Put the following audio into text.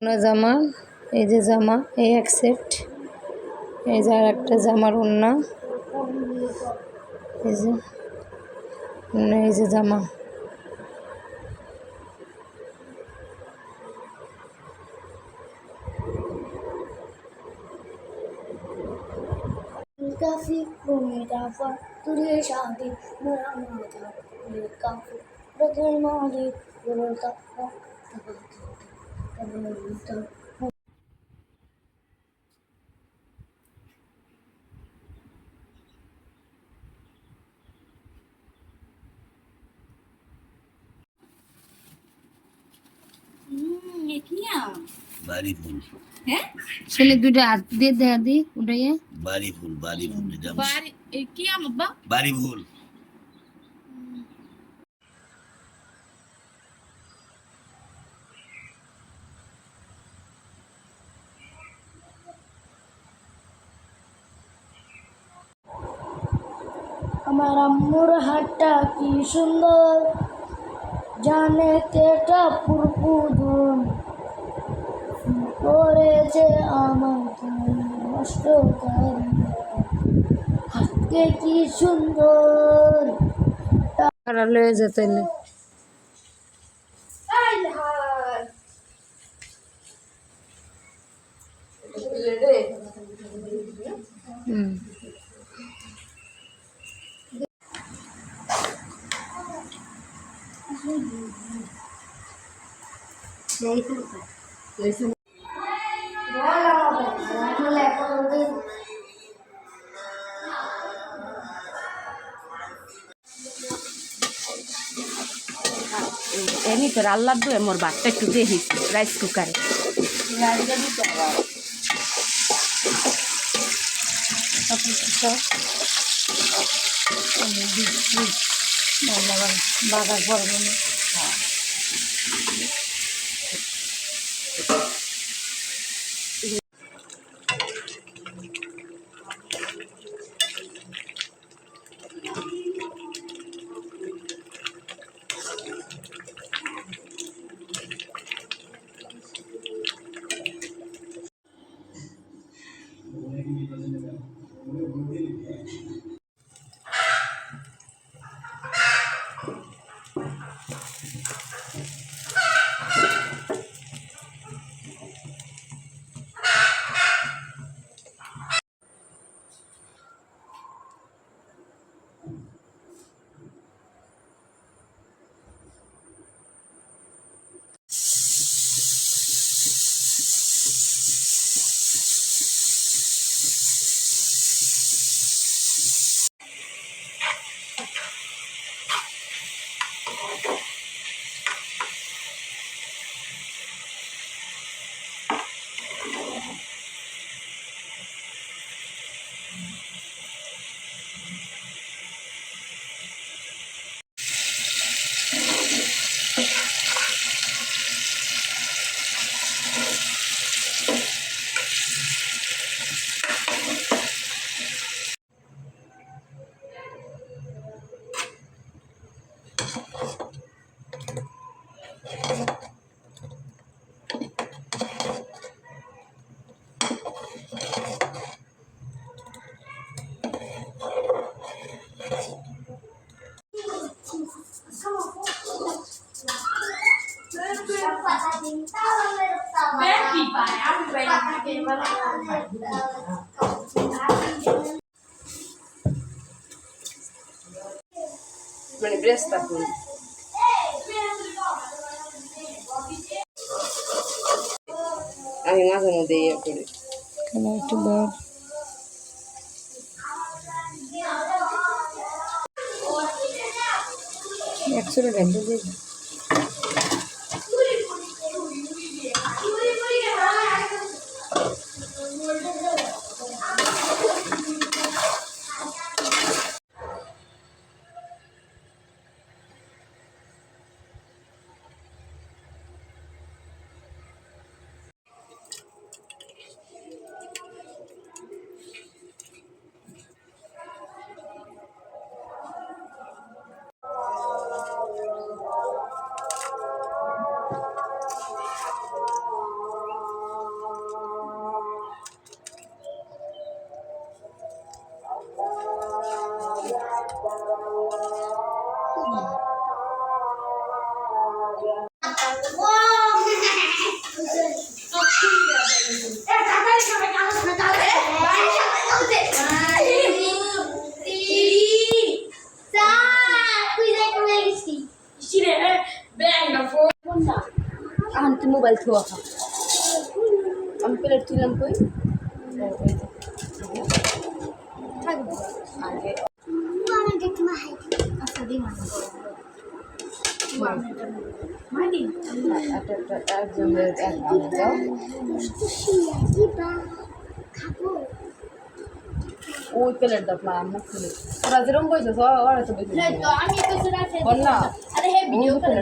না জামা, এই যে জামা, এই এক সেট, এই যে আর একটা জামার ওড়না, এই যে ওড়না, এই যে জামা। काफी मेरा तुझे शादी मेरा माता ये काफी रतन माली बोलता বাড়ি ফুল ছেলে দুটো হাত দিয়ে দেখা দি উঠাইয়া। বাড়ি ফুল এটা কি আম্মা বাড়ি ফুল। আমার আম্মুর হাতটা কি সুন্দর জানে কেটা পুরপুদন করেছে আমার নষ্ট হাতকে কি সুন্দর খারাপ লয়ে যেতে এমনি তোর আল্লাহ দু মোর ভাতটা একটু দেখিস রাইস কুকারে বাজার করবো না। মানে ব্রেস্তা ফুল আমি মাঝে মধ্যে ইয়ে করি একটু বড় একশো টাকা দিয়ে আন তুই মোবাইল থুয়া খা আমি প্লেট তুললাম কই থাকবে আগে আমাকে তোমার হাই আচ্ছা দিই মানি একজনের খাবো ওই প্লেট দাও মা আমরা খুলে ওরা যেরকম বইছে ওরা তো বইছে তো আমি তো সেটা না আরে হে ভিডিও করে